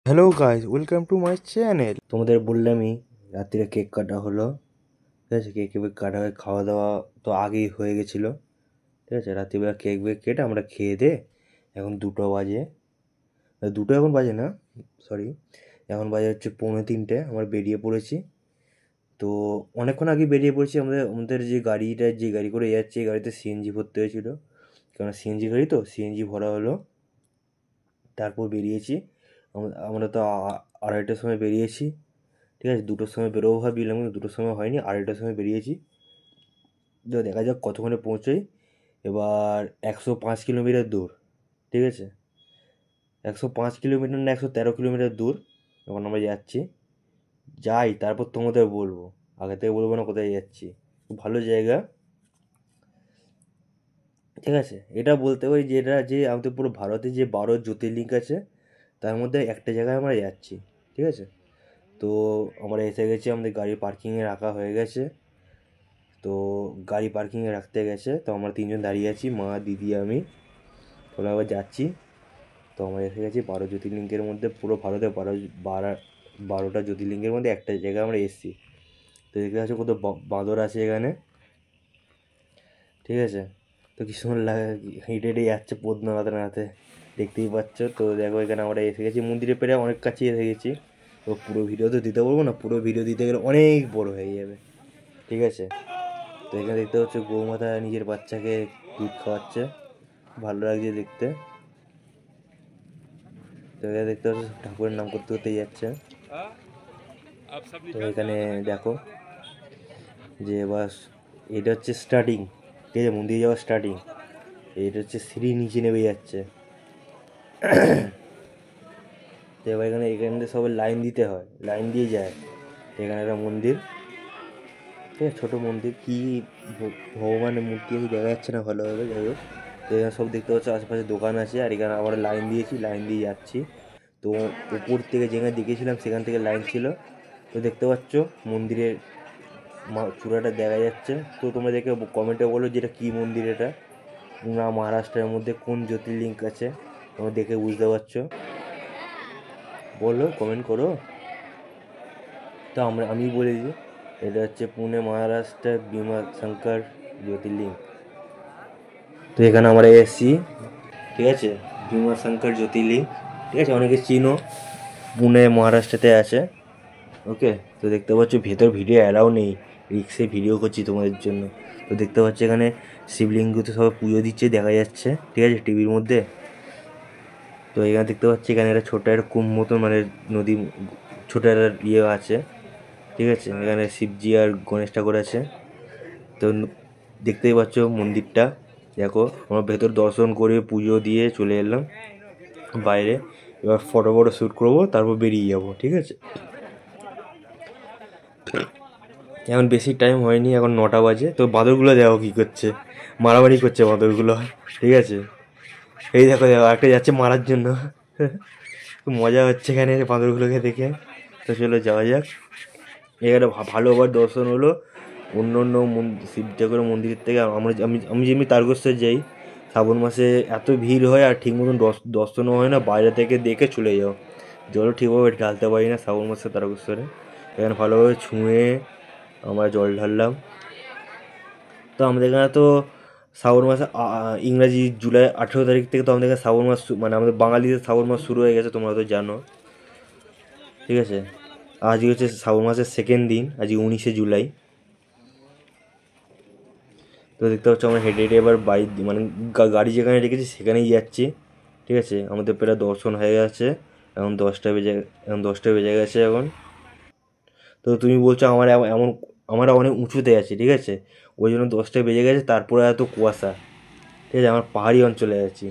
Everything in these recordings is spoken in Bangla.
Hello guys, welcome to my channel. তোমাদের বললামই রাত্রিরে কেক কাটা হলো। ঠিক আছে, কেক কাটা হয়ে খাওয়া দাওয়া তো আগেই হয়ে গেছিলো। ঠিক আছে, রাত্রিবেলা কেক কেটে আমরা খেয়ে দে এখন 2টো বাজে। দুটো এখন বাজে না, সরি, এখন বাজে হচ্ছে 2:45। আমরা বেরিয়ে পড়েছি। তো অনেকক্ষণ আগে বেরিয়ে পড়েছি। আমাদের আমাদের যে গাড়ি করে যাচ্ছে, এই গাড়িতে সিএনজি ভরতে হয়েছিল, কারণ সিএনজি গাড়ি তো সিএনজি ভরা হলো। তারপর বেরিয়েছি। আমরা তো 2:30টার সময় বেরিয়েছি। ঠিক আছে, 2টোর সময় বেরোবো ভাবছিলাম, কিন্তু 2টোর সময় হয়নি, 2:30টার সময় বেরিয়েছি। তো দেখা যাক কতক্ষণে পৌঁছোই। এবার 105 কিলোমিটার দূর। ঠিক আছে, 105 কিলোমিটার না 113 কিলোমিটার দূর এখন আমরা যাচ্ছি। যাই তারপর তোমাদের বলবো, আগে থেকে বলবো না কোথায় যাচ্ছি। খুব ভালো জায়গা। ঠিক আছে, এটা বলতে পারি যে এটা যে আমাদের পুরো ভারতে যে 12 জ্যোতির্লিঙ্গ আছে, তার মধ্যে একটা জায়গায় আমরা যাচ্ছি। ঠিক আছে, তো আমরা এসে গেছি, আমাদের গাড়ি পার্কিংয়ে রাখা হয়ে গেছে। তো গাড়ি পার্কিংয়ে রাখতে গেছে, তো আমরা 3জন দাঁড়িয়ে আছি, মা, দিদি, আমি। ওরা আবার যাচ্ছি। তো আমরা এসে গেছি 12 জ্যোতির্লিঙ্গের মধ্যে। পুরো ভারতে 12টা জ্যোতির্লিঙ্গের মধ্যে একটা জায়গায় আমরা এসেছি। তো দেখতে পাচ্ছি কত বাঁদর আছে এখানে। ঠিক আছে, তো কি সুন্দর লাগে, হেঁটে হেঁটে যাচ্ছে পদ নাড়াতে নাড়াতে, দেখতেই পাচ্ছ। তো দেখো এখানে আমরা এসে গেছি, মন্দিরের পেরে অনেক কাছে এসে গেছি। তো পুরো ভিডিও তো দিতে বলবো না, পুরো ভিডিও দিতে গেলে অনেক বড় হয়ে যাবে। ঠিক আছে, তো এখানে দেখতে হচ্ছে গৌমাতা নিজের বাচ্চাকে দুধ খাওয়াচ্ছে, ভালো লাগছে দেখতে। তো এখানে দেখতে হচ্ছে ঠাকুরের নাম করতে করতে যাচ্ছে। তো এখানে দেখো যে বাস, এটা হচ্ছে স্টার্টিং। ঠিক আছে, মন্দিরে যাওয়ার স্টার্টিং। এটা হচ্ছে সিঁড়ি নিচে নেমে যাচ্ছে। তো এবার এখানে এখানে সবাই লাইন দিতে হয়, লাইন দিয়ে যায়। এখানে একটা মন্দির, ঠিক আছে, ছোটো মন্দির, কি ভগবানের মূর্তি আছে দেখা যাচ্ছে না ভালোভাবে, যাই হোক। তো এখানে সব দেখতে পাচ্ছ আশেপাশে দোকান আছে, আর এখানে আমরা লাইন দিয়েছি, লাইন দিয়ে যাচ্ছি। তো উপর থেকে যেখানে দেখেছিলাম সেখান থেকে লাইন ছিল। তো দেখতে পাচ্ছ মন্দিরের চূড়াটা দেখা যাচ্ছে। তো তোমরা দেখে কমেন্টে বলো যে এটা কী মন্দির, এটা না মহারাষ্ট্রের মধ্যে কোন জ্যোতির্লিঙ্গ আছে, তোমরা দেখে বুঝতে পারছো, বলো, কমেন্ট করো। তো আমি বলে দিই, এটা হচ্ছে পুনে মহারাষ্ট্রের ভীমাশঙ্কর জ্যোতির্লিঙ্গ। তো এখানে আমরা এসেছি। ঠিক আছে, ভীমাশঙ্কর জ্যোতির্লিঙ্গ। ঠিক আছে, অনেকে চিনো, পুনে মহারাষ্ট্রেতে আছে। ওকে, তো দেখতে পাচ্ছ ভেতর ভিডিও অ্যালাউ নেই, রিক্সে ভিডিও করছি তোমাদের জন্য। তো দেখতে পাচ্ছ এখানে শিবলিঙ্গতে সবাই পুজো দিচ্ছে দেখা যাচ্ছে, ঠিক আছে, টিভির মধ্যে। তো এখানে দেখতে পাচ্ছি এখানে একটা ছোটো একটা কুম্ভ মতন, মানে নদী, ছোটো একটা ইয়ে আছে। ঠিক আছে, এখানে শিবজি আর গণেশ ঠাকুর আছে। তো দেখতেই পাচ্ছ মন্দিরটা। দেখো আমরা ভেতর দর্শন করে পুজো দিয়ে চলে এলাম বাইরে। এবার ফটো শ্যুট করবো, তারপর বেরিয়ে যাবো। ঠিক আছে, এখন বেশি টাইম হয়নি, এখন 9টা বাজে। তো বাঁদরগুলো দেখো কী করছে, মারামারি করছে বাঁদরগুলো। ঠিক আছে, এই দেখো দেখো একটা যাচ্ছে মারার জন্য। খুব মজা হচ্ছে এখানে বাঁদরগুলোকে দেখে। তো চলো যাওয়া যাক। এখানে ভালোভাবে দর্শন হলো। অন্য অন্য শিব ঠাকুরের মন্দিরের থেকে আমি যেমনি তারকেশ্বর যাই, শ্রাবণ মাসে এত ভিড় হয় আর ঠিক মতন দর্শনও হয় না, বাইরে থেকে দেখে চলে যাও। জলও ঠিকভাবে ঢালতে পারি না শ্রাবণ মাসে তারকেশ্বরে। এখানে ভালোভাবে ছুঁয়ে আমরা জল ঢাললাম। তো আমাদের এখানে তো শ্রাবণ মাসে ইংরাজি জুলাই 18 তারিখ থেকে তো আমাদের এখানে শ্রাবণ মাস, মানে আমাদের বাঙালিদের শ্রাবণ মাস শুরু হয়ে গেছে, তোমরা তো জানো। ঠিক আছে, আজকে হচ্ছে শ্রাবণ মাসের সেকেন্ড দিন, আজকে 19শে জুলাই। তো দেখতে পাচ্ছ আমরা হেঁটে হেঁটে এবার বাড়ি, মানে গাড়ি যেখানে রেখেছি সেখানেই যাচ্ছি। ঠিক আছে, আমাদের প্রায় দর্শন হয়ে গেছে। এখন 10টা বেজে গেছে এখন। তো তুমি বলছো এমন আমরা অনেক উঁচুতে আছি, ঠিক আছে, ওই জন্য 10টা বেজে গেছে, তারপরে এত কুয়াশা। ঠিক আছে, আমরা পাহাড়ি অঞ্চলে আছি।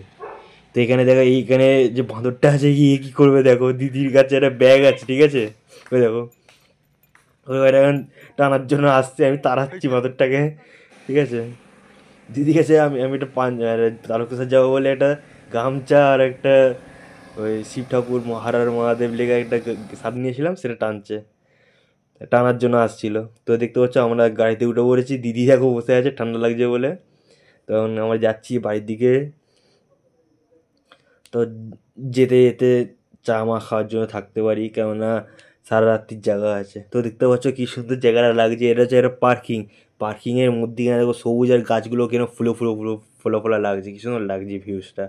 তো এখানে দেখো, এইখানে যে বাঁদরটা আছে গিয়ে কী করবে দেখো, দিদির কাছে একটা ব্যাগ আছে, ঠিক আছে, ওই দেখো ওই এখন টানার জন্য আসছে, আমি তাড়াচ্ছি বাঁদরটাকে। ঠিক আছে, দিদি গেছে, আমি আমি একটা তারকেশ্বর যাবো বলে একটা গামছা আর একটা ওই শিব ঠাকুর হারার মহাদেব লেগে একটা সাপ নিয়েছিলাম, সেটা টানছে, টানার জন্য আসছিল। তো দেখতে পাচ্ছ আমরা গাড়িতে উঠে পড়েছি, দিদি দেখো বসে আছে ঠান্ডা লাগছে বলে। তখন আমরা যাচ্ছি বাড়ির দিকে। তো যেতে যেতে চা মা খাওয়ার জন্য থাকতে পারি, কেননা সারা রাত্রির জায়গা আছে। তো দেখতে পাচ্ছ কি সুন্দর জায়গাটা লাগছে, এটা হচ্ছে একটা পার্কিংয়ের মধ্যিখানে দেখো সবুজ আর গাছগুলো কেন ফুলো লাগছে, কি সুন্দর লাগছে ভিউজটা।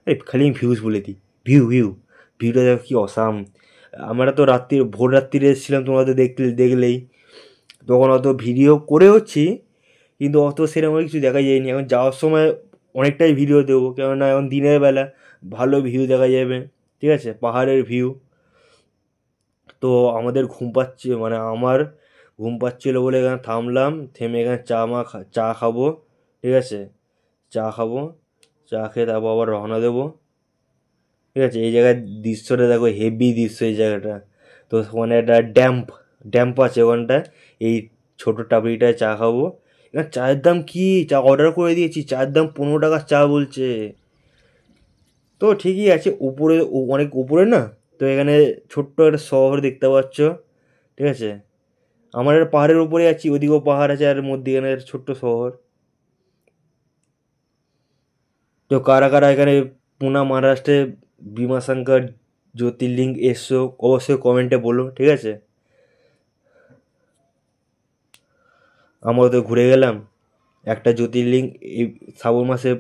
এই খালি আমি ভিউজ বলে দিই, ভিউটা দেখো কি অসাম। আমরা তো ভোর রাত্রিরে এসেছিলাম, তোমরা তো দেখলেই, তখন অত ভিডিও করে হচ্ছি, কিন্তু অত সেরকম কিছু দেখা যায়নি। এখন যাওয়ার সময় অনেকটাই ভিডিও দেবো, কেননা এখন দিনের বেলা ভালো ভিউ দেখা যাবে, ঠিক আছে, পাহাড়ের ভিউ। তো আমাদের ঘুম পাচ্ছে, মানে আমার ঘুম পাচ্ছিলো বলে এখানে থামলাম, থেমে এখানে চা খাবো, ঠিক আছে, চা খাবো, চা খেয়ে তারপর আবার রওনা দেবো, ঠিক আছে। এই জায়গায় দৃশ্যটা দেখো, হেভি দৃশ্য এই জায়গাটা। তো ওখানে একটা ড্যাম্প আছে ওখানটায়, এই ছোটো টাপড়িটায় চা খাবো। এখানে চায়ের দাম কি, চা অর্ডার করে দিয়েছি, চায়ের দাম 15 টাকা চা বলছে। তো ঠিকই আছে, উপরে অনেক উপরে না, তো এখানে ছোট্ট একটা শহর দেখতে পাচ্ছ, ঠিক আছে। আমার একটা পাহাড়ের উপরে আছি, ওদিকেও পাহাড় আছে, আর মধ্যিখানে একটা ছোট্ট শহর। তো কারা কারা এখানে পুনা মহারাষ্ট্রে ভীমাশঙ্কর জ্যোতির্লিঙ্গ এসছো, অবশ্যই কমেন্টে বলো, ঠিক আছে। আমরা তো ঘুরে গেলাম একটা জ্যোতির্লিঙ্গ, এই শ্রাবণ মাসে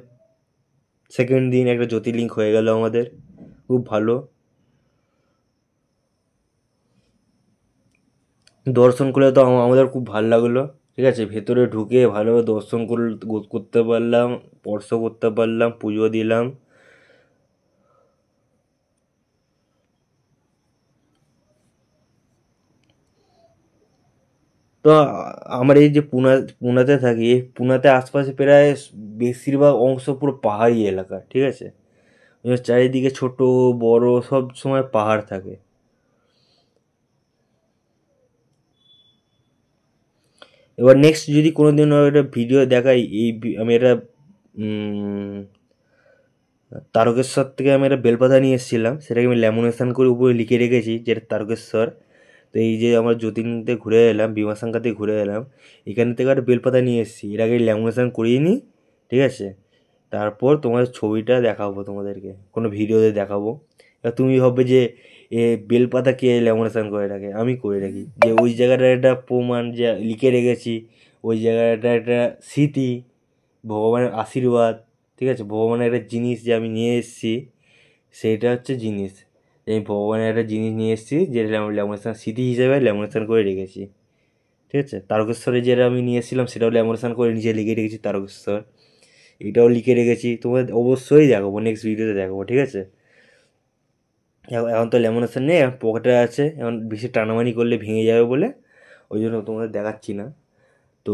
সেকেন্ড দিন একটা জ্যোতির্লিঙ্গ হয়ে গেল আমাদের, খুব ভালো দর্শন করলে। তো আমাদের খুব ভালো লাগলো, ঠিক আছে। ভেতরে ঢুকে ভালোভাবে দর্শন করতে পারলাম, স্পর্শ করতে পারলাম, পুজো দিলাম। তো আমার এই যে পুনাতে থাকি, এই পুনাতে আশপাশে প্রায় বেশিরভাগ অংশ পুরো পাহাড়ি এলাকা, ঠিক আছে। চারিদিকে ছোট বড় সব সময় পাহাড় থাকে। এবার নেক্সট যদি কোনো দিন একটা ভিডিও দেখাই, আমি এটা তারকেশ্বর থেকে আমি একটা বেলপাতা নিয়ে এসেছিলাম, সেটাকে আমি ল্যামিনেশন করে উপরে লিখে রেখেছি যেটা তারকেশ্বর। তো এই যে আমরা জ্যোতির্লিঙ্গতে ঘুরে এলাম, ভীমাশঙ্করতে ঘুরে এলাম, এখান থেকে একটা বেলপাতা নিয়ে এসেছি, এর আগে ল্যামিনেশন করিয়ে নিই, ঠিক আছে। তারপর তোমার ছবিটা দেখাবো, তোমাদেরকে কোনো ভিডিওতে দেখাবো। এবার তুমি ভাববে যে এ বেলপাতা কে ল্যামিনেশন করে রাখে, আমি করে রাখি, যে ওই জায়গাটার একটা প্রমাণ যে লিখে রেখেছি, ওই জায়গাটা একটা স্মৃতি, ভগবানের আশীর্বাদ, ঠিক আছে, ভগবানের একটা জিনিস যে আমি নিয়ে এসেছি, সেইটা হচ্ছে জিনিস, এই ভগবানের একটা জিনিস নিয়ে এসেছি, যেটা ল্যামিনেশন স্মৃতি হিসেবে ল্যামিনেশন করে রেখেছি, ঠিক আছে। তারকেশ্বরে যেটা আমি নিয়ে এসেছিলাম সেটাও ল্যামিনেশন করে নিচে লিখে রেখেছি তারকেশ্বর, এটাও লিখে রেখেছি, তোমাদের অবশ্যই দেখাবো, নেক্সট ভিডিওতে দেখাবো, ঠিক আছে। এখন তো ল্যামিনেশন নেই, এখন পকেটে আছে, এখন বেশি টানামানি করলে ভেঙে যাবে বলে ওই জন্য তোমাদের দেখাচ্ছি না। তো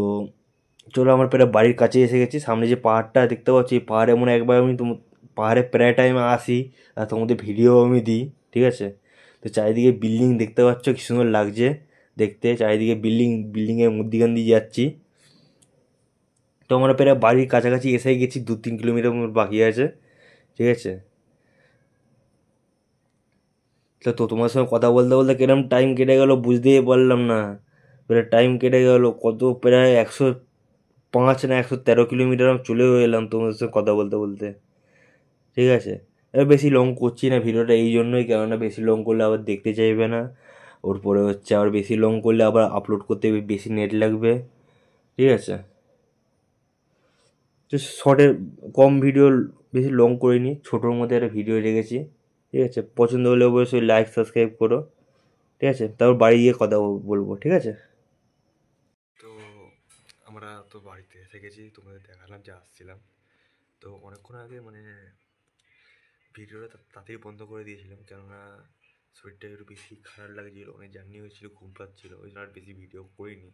চলো, আমার প্রায় বাড়ির কাছে এসে গেছি, সামনে যে পাহাড়টা দেখতে পাচ্ছি, এই পাহাড়ে মনে হয় একবার আমি পাহাড়ে প্রায় টাইমে আসি, আর তোমাদের ভিডিও আমি দিই, ঠিক আছে। তো চারিদিকে বিল্ডিং দেখতে পাচ্ছ কি সুন্দর লাগছে দেখতে, চারিদিকে বিল্ডিংয়ের মধ্যিখান দিয়ে যাচ্ছি। তো আমরা প্রায় বাড়ির কাছাকাছি এসে গেছি, 2-3 কিলোমিটার মতো বাকি আছে, ঠিক আছে। তো তোমার সঙ্গে কথা বলতে বলতে কিরম টাইম কেটে গেল বুঝতেই পারলাম না, প্রায় টাইম কেটে গেল কত, প্রায় 105 না 113 কিলোমিটার আমি চলেও এলাম তোমার সঙ্গে কথা বলতে বলতে, ঠিক আছে। এবার বেশি লং করছি না ভিডিওটা এই জন্যই, কেননা বেশি লং করলে আবার দেখতে চাইবে না, ওর পরে হচ্ছে আবার বেশি লং করলে আবার আপলোড করতে বেশি নেট লাগবে, ঠিক আছে। তো শর্টের কম ভিডিও, বেশি লং করিনি, ছোটোর মধ্যে একটা ভিডিও রেখেছি, ঠিক আছে। পছন্দ হলে অবশ্যই লাইক সাবস্ক্রাইব করো, ঠিক আছে। তারপর বাড়ি গিয়ে কথা বলবো, ঠিক আছে। তো আমরা তো বাড়িতে এসে গেছি, তোমাদের দেখালাম যে আসছিলাম। তো অনেকক্ষণ আগে মানে ভিডিওটা তাড়াতাড়ি বন্ধ করে দিয়েছিলাম, কেননা শরীরটা একটু বেশি খারাপ লাগছিল, অনেক জার্নি হয়েছিল, ঘুম পাচ্ছিলো, ওই জন্য আর বেশি ভিডিও করিনি।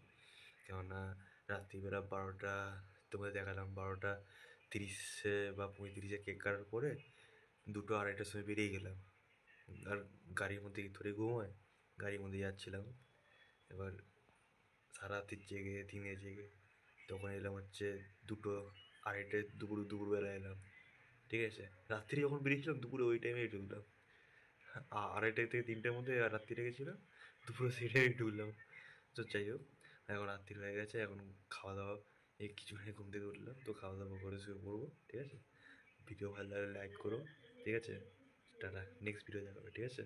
কেননা রাত্রিবেলা 12টা, তোমাদের দেখালাম 12:30 বা 35-এ কেক কাটার পরে 2-2:30টার সময় বেরিয়ে গেলাম, আর গাড়ির মধ্যে কি ধরে ঘুমোয়, গাড়ির মধ্যে যাচ্ছিলাম। এবার সারা রাত্রি জেগে দিনে জেগে তখন এলাম হচ্ছে 2-2:30 দুপুরবেলা এলাম, ঠিক আছে। রাত্রি যখন বেরিয়েছিলাম দুপুরে ওই টাইমে ঢুকলাম, 2:30 থেকে 3টার মধ্যে রাত্রিটা গেছিলো, দুপুরে সেই টাইমে ঢুকলাম। তো যাই হোক, এখন রাত্রি হয়ে গেছে, এখন খাওয়া দাওয়া, এই কিছুক্ষণ ঘুম থেকে উঠলাম, তো খাওয়া দাওয়া করে শুয়ে পড়বো, ঠিক আছে। ভিডিও ভালো লাগলে লাইক করো, ঠিক আছে। টাটা, নেক্সট ভিডিও দেখাবে, ঠিক আছে।